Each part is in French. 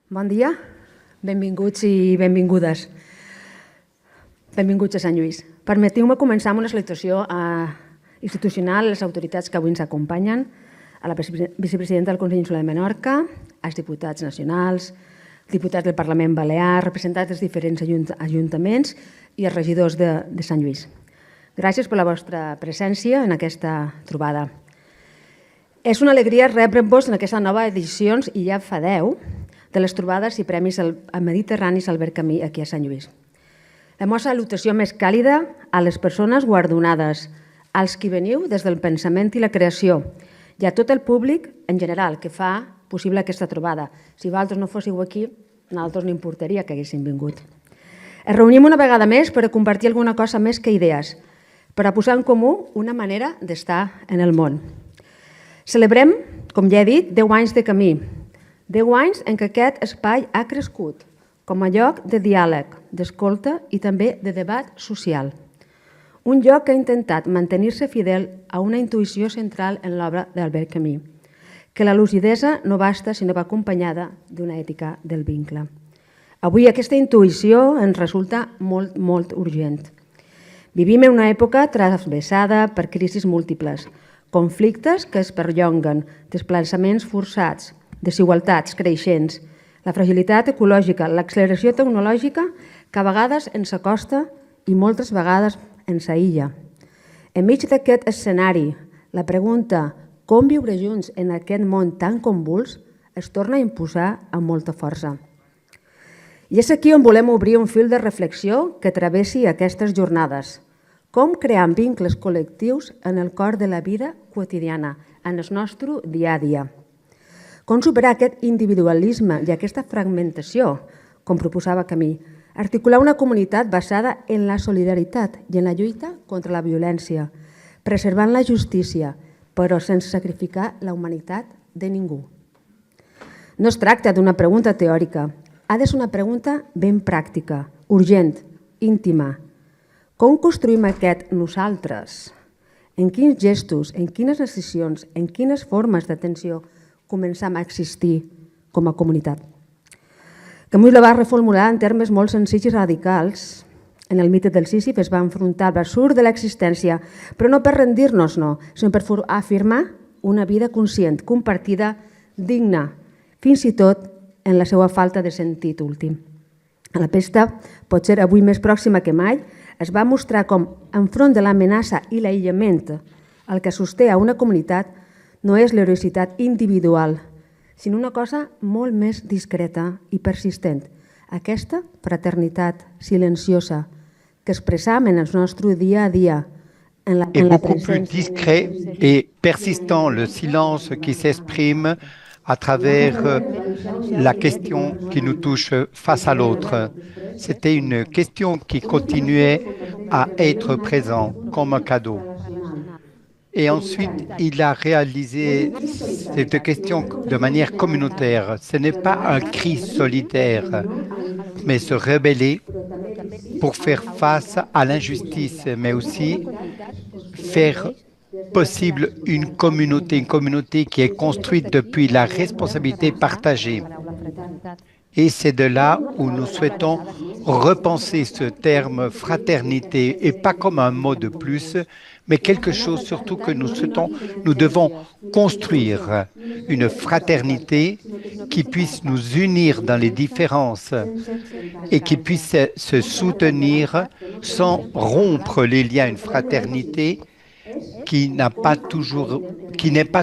Bon dia, benvinguts i benvingudes. Benvinguts a Sant Lluís. Permetiu-me començar amb una salutació institucional a les autoritats que avui ens acompanyen, a la vicepresidenta del Consell Insular de Menorca, als diputats nacionals, diputats del Parlament Balear, representants dels diferents ajuntaments i els regidors de Sant Lluís. Gràcies per la vostra presència en aquesta trobada. És una alegria rebre-vos en aquesta nova edició, i ja fa 10, de les trobades i premis mediterranis Albert Camus aquí a Sant Lluís. La meva salutació més càlida a les persones guardonades, als qui veniu des del pensament i la creació, i a tot el públic en general que fa possible aquesta trobada. Si vosaltres no fóssiu aquí, a nosaltres no importaria que haguéssim vingut. Ens reunim una vegada més per a compartir alguna cosa més que idees, per a posar en comú una manera d'estar en el món. Celebrem, com ja he dit, 10 anys de camí, 10 anys en què aquest espai ha crescut com a lloc de diàleg, d'escolta i també de debat social. Un lloc que ha intentat mantenir-se fidel a una intuïció central en l'obra d'Albert Camus, que la lucidesa no basta si no va acompanyada d'una ètica del vincle. Avui aquesta intuïció ens resulta molt, molt urgent. Vivim en una època travessada per crisis múltiples, conflictes que es perllonguen, desplaçaments forçats, desigualtats creixents, la fragilitat ecològica, l'acceleració tecnològica que a vegades ens acosta i moltes vegades ens aïlla. Enmig d'aquest escenari, la pregunta com viure junts en aquest món tan convuls es torna a imposar amb molta força. I és aquí on volem obrir un fil de reflexió que travessi aquestes jornades. Com crear vincles col·lectius en el cor de la vida quotidiana, en el nostre dia a dia. Com superar aquest individualisme i aquesta fragmentació, com proposava Camus, articular una comunitat basada en la solidaritat i en la lluita contra la violència, preservant la justícia, però sense sacrificar la humanitat de ningú. No es tracta d'una pregunta teòrica, ha de ser una pregunta ben pràctica, urgent, íntima. Com construïm aquest nosaltres? En quins gestos, en quines decisions, en quines formes d'atenció començam a existir com a comunitat? Camus la va reformular en termes molt senzills i radicals. En el mite del Sísif es va enfrontar al absurd de l'existència, però no per rendir-nos, no, sinó per afirmar una vida conscient, compartida, digna, fins i tot en la seva falta de sentit últim. A la pesta, potser avui més pròxima que mai, es va mostrar com, enfront de l'amenaça i l'aïllament, el que sosté a una comunitat no és l'heroïcitat individual, sinó una cosa molt més discreta i persistent, aquesta fraternitat silenciosa que expressam en el nostre dia a dia. Et beaucoup plus discret et persistant le silence qui s'exprime à travers la question qui nous touche face à l'autre. C'était une question qui continuait à être présente comme un cadeau. Et ensuite, il a réalisé cette question de manière communautaire. Ce n'est pas un cri solitaire, mais se rebeller pour faire face à l'injustice, mais aussi faire possible une communauté qui est construite depuis la responsabilité partagée. Et c'est de là où nous souhaitons repenser ce terme fraternité, et pas comme un mot de plus, mais quelque chose surtout que nous devons construire, une fraternité qui puisse nous unir dans les différences et qui puisse se soutenir sans rompre les liens, une fraternité qui n'est pas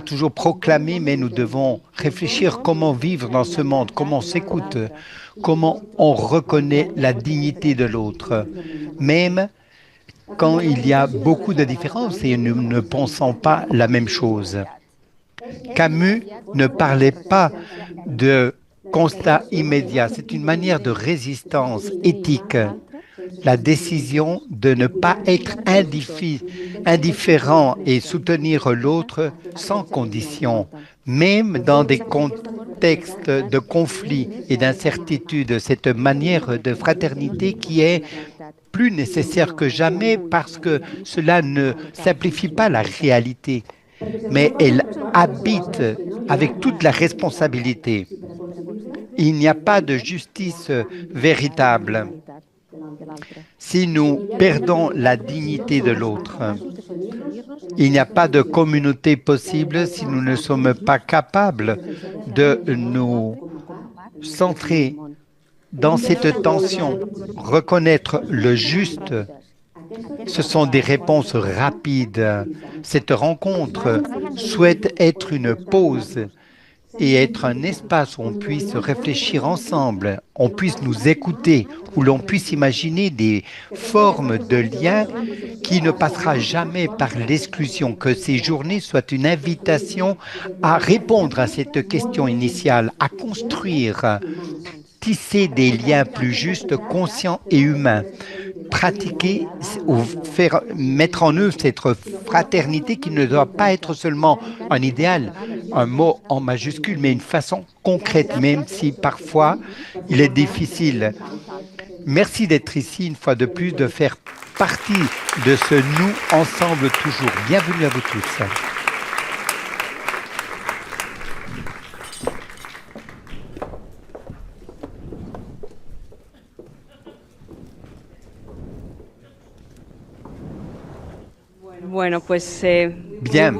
toujours proclamée, mais nous devons réfléchir comment vivre dans ce monde, comment on s'écoute, comment on reconnaît la dignité de l'autre, même quand il y a beaucoup de différences et nous ne pensons pas la même chose. Camus ne parlait pas de constat immédiat, c'est une manière de résistance éthique. La décision de ne pas être indifférent et soutenir l'autre sans condition, même dans des contextes de conflit et d'incertitude, cette manière de fraternité qui est plus nécessaire que jamais parce que cela ne simplifie pas la réalité, mais elle habite avec toute la responsabilité. Il n'y a pas de justice véritable si nous perdons la dignité de l'autre. Il n'y a pas de communauté possible si nous ne sommes pas capables de nous centrer dans cette tension, reconnaître le juste. Ce sont des réponses rapides. Cette rencontre souhaite être une pause et être un espace où on puisse réfléchir ensemble, on puisse nous écouter, où l'on puisse imaginer des formes de liens qui ne passera jamais par l'exclusion, que ces journées soient une invitation à répondre à cette question initiale, à construire, tisser des liens plus justes, conscients et humains, pratiquer ou mettre en œuvre cette fraternité qui ne doit pas être seulement un idéal, un mot en majuscule, mais une façon concrète, même si parfois il est difficile. Merci d'être ici une fois de plus, de faire partie de ce nous ensemble toujours. Bienvenue à vous tous. Bien.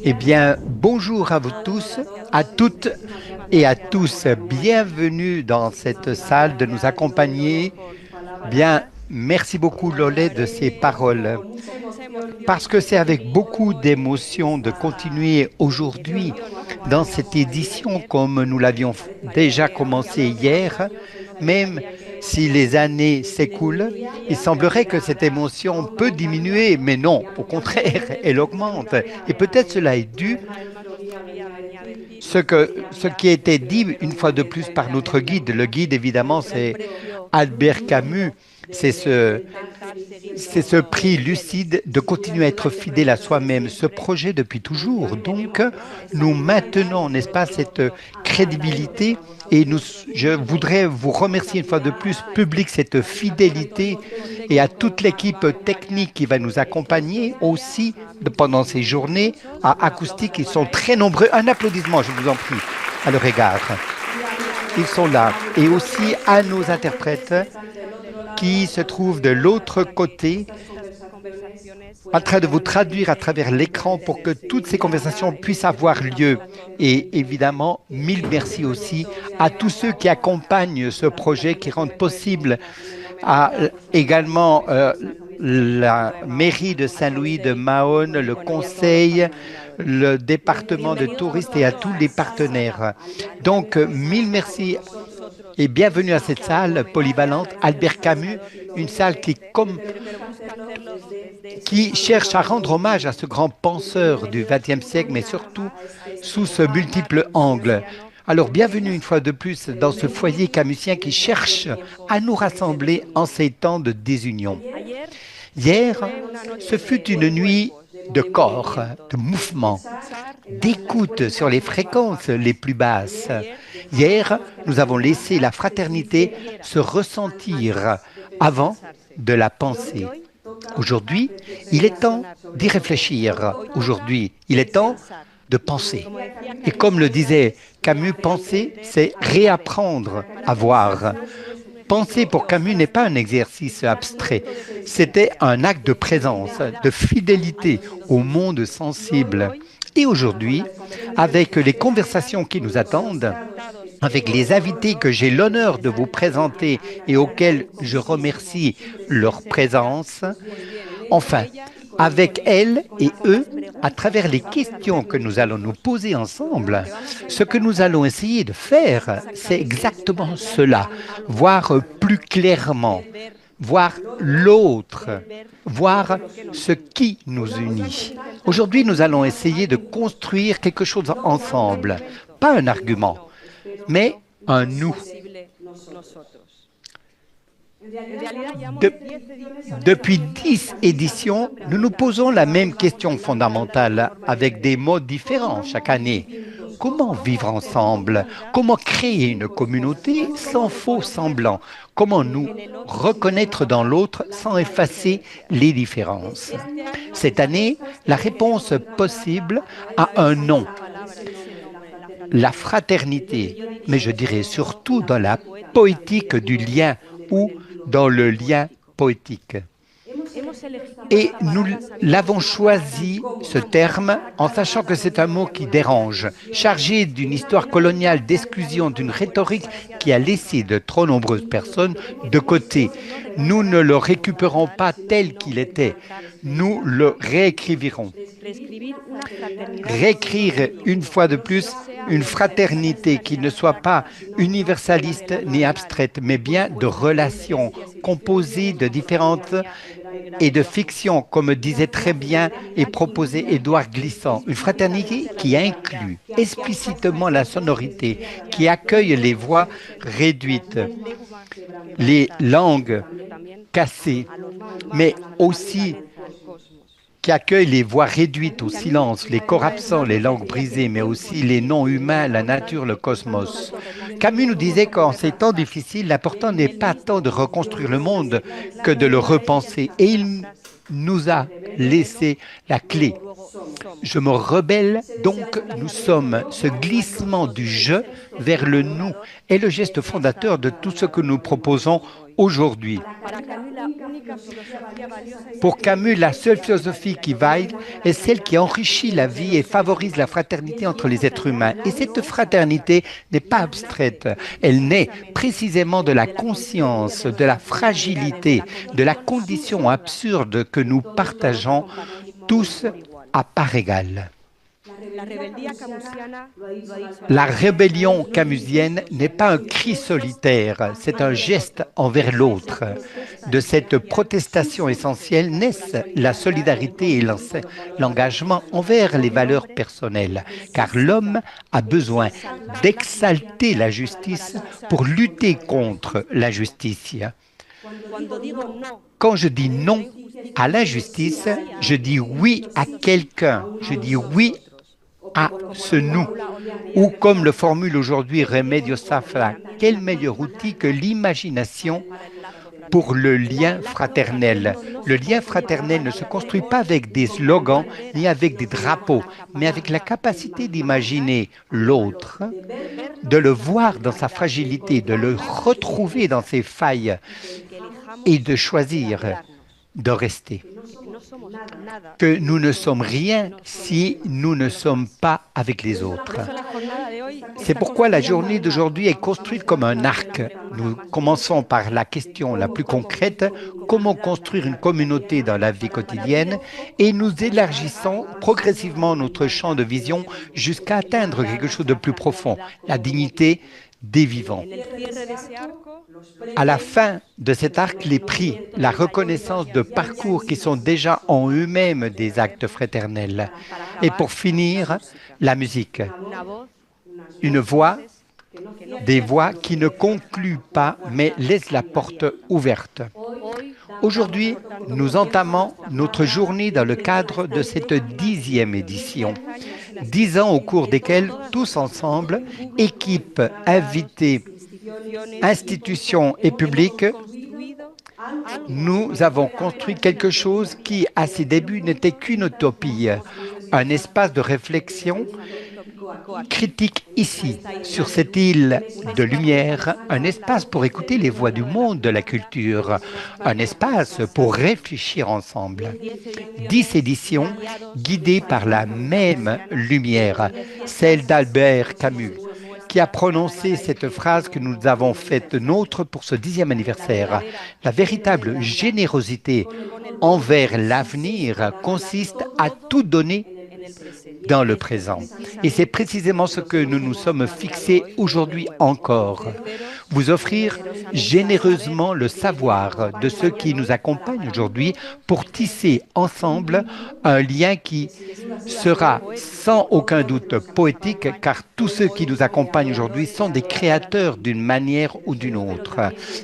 Eh bien, bonjour à vous tous, à toutes et à tous. Bienvenue dans cette salle, de nous accompagner. Bien, merci beaucoup Lolé de ces paroles. Parce que c'est avec beaucoup d'émotion de continuer aujourd'hui dans cette édition comme nous l'avions déjà commencé hier, même si les années s'écoulent, il semblerait que cette émotion peut diminuer, mais non, au contraire, elle augmente. Et peut-être cela est dû ce qui a été dit une fois de plus par notre guide. Le guide, évidemment, c'est Albert Camus. C'est ce prix lucide de continuer à être fidèle à soi-même, ce projet depuis toujours. Donc, nous maintenons, n'est-ce pas, cette crédibilité et je voudrais vous remercier une fois de plus, public, cette fidélité et à toute l'équipe technique qui va nous accompagner aussi pendant ces journées à Acoustique. Ils sont très nombreux. Un applaudissement, je vous en prie, à leur égard. Ils sont là. Et aussi à nos interprètes qui se trouvent de l'autre côté, en train de vous traduire à travers l'écran pour que toutes ces conversations puissent avoir lieu. Et évidemment, mille merci aussi à tous ceux qui accompagnent ce projet, qui rendent possible également la mairie de Saint-Louis de Mahone, le conseil, le département de touristes et à tous les partenaires. Donc, mille merci et bienvenue à cette salle polyvalente, Albert Camus, une salle qui cherche à rendre hommage à ce grand penseur du XXe siècle, mais surtout sous ce multiple angle. Alors, bienvenue une fois de plus dans ce foyer camusien qui cherche à nous rassembler en ces temps de désunion. Hier, ce fut une nuit de corps, de mouvement, d'écoute sur les fréquences les plus basses. Hier, nous avons laissé la fraternité se ressentir avant de la penser. Aujourd'hui, il est temps d'y réfléchir. Aujourd'hui, il est temps de penser. Et comme le disait Camus, penser, c'est réapprendre à voir. Penser pour Camus n'est pas un exercice abstrait, c'était un acte de présence, de fidélité au monde sensible. Et aujourd'hui, avec les conversations qui nous attendent, avec les invités que j'ai l'honneur de vous présenter et auxquels je remercie leur présence, enfin, avec elles et eux, à travers les questions que nous allons nous poser ensemble, ce que nous allons essayer de faire, c'est exactement cela, voir plus clairement, voir l'autre, voir ce qui nous unit. Aujourd'hui, nous allons essayer de construire quelque chose ensemble, pas un argument, mais un nous. Depuis 10 éditions, nous nous posons la même question fondamentale avec des mots différents chaque année. Comment vivre ensemble? Comment créer une communauté sans faux semblant? Comment nous reconnaître dans l'autre sans effacer les différences? Cette année, la réponse possible a un nom. la fraternité, mais je dirais surtout dans la poétique du lien ou dans le lien poétique. Et nous l'avons choisi, ce terme, en sachant que c'est un mot qui dérange, chargé d'une histoire coloniale d'exclusion, d'une rhétorique qui a laissé de trop nombreuses personnes de côté. Nous ne le récupérons pas tel qu'il était, nous le réécrivirons. Réécrire une fois de plus une fraternité qui ne soit pas universaliste ni abstraite, mais bien de relations composées de différentes et de fiction, comme disait très bien et proposait Édouard Glissant. Une fraternité qui inclut explicitement la sonorité, qui accueille les voix réduites, les langues cassées, mais aussi qui accueille les voix réduites au silence, les corps absents, les langues brisées, mais aussi les noms humains, la nature, le cosmos. Camus nous disait qu'en ces temps difficiles, l'important n'est pas tant de reconstruire le monde que de le repenser. Et il nous a laissé la clé. Je me rebelle, donc nous sommes. Ce glissement du je vers le nous est le geste fondateur de tout ce que nous proposons aujourd'hui. Pour Camus, la seule philosophie qui vaille est celle qui enrichit la vie et favorise la fraternité entre les êtres humains. Et cette fraternité n'est pas abstraite. Elle naît précisément de la conscience, de la fragilité, de la condition absurde que nous partageons tous à part égale. La rébellion camusienne n'est pas un cri solitaire, c'est un geste envers l'autre. De cette protestation essentielle naissent la solidarité et l'engagement envers les valeurs personnelles, car l'homme a besoin d'exalter la justice pour lutter contre l'injustice. Quand je dis non à l'injustice, je dis oui à quelqu'un, je dis oui à ce nous, ou comme le formule aujourd'hui Remedios Zafra, quel meilleur outil que l'imagination pour le lien fraternel. Le lien fraternel ne se construit pas avec des slogans ni avec des drapeaux, mais avec la capacité d'imaginer l'autre, de le voir dans sa fragilité, de le retrouver dans ses failles et de choisir de rester. Que nous ne sommes rien si nous ne sommes pas avec les autres. C'est pourquoi la journée d'aujourd'hui est construite comme un arc. Nous commençons par la question la plus concrète, comment construire une communauté dans la vie quotidienne, et nous élargissons progressivement notre champ de vision jusqu'à atteindre quelque chose de plus profond, la dignité des vivants. À la fin de cet arc, les prix, la reconnaissance de parcours qui sont déjà en eux-mêmes des actes fraternels. Et pour finir, la musique. Une voix, des voix qui ne concluent pas, mais laissent la porte ouverte. Aujourd'hui, nous entamons notre journée dans le cadre de cette 10e édition. 10 ans au cours desquels, tous ensemble, équipes, invités, institutions et publics, nous avons construit quelque chose qui, à ses débuts, n'était qu'une utopie, un espace de réflexion critique ici, sur cette île de lumière, un espace pour écouter les voix du monde de la culture, un espace pour réfléchir ensemble. 10 éditions guidées par la même lumière, celle d'Albert Camus, qui a prononcé cette phrase que nous avons faite nôtre pour ce 10e anniversaire. La véritable générosité envers l'avenir consiste à tout donner dans le présent. Et c'est précisément ce que nous nous sommes fixés aujourd'hui encore. Vous offrir généreusement le savoir de ceux qui nous accompagnent aujourd'hui pour tisser ensemble un lien qui sera sans aucun doute poétique, car tous ceux qui nous accompagnent aujourd'hui sont des créateurs d'une manière ou d'une autre.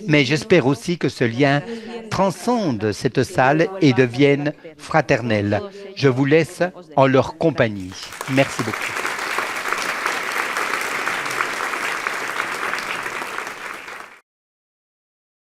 Mais j'espère aussi que ce lien transcende cette salle et devienne fraternel. Je vous laisse en leur compagnie. Merci beaucoup.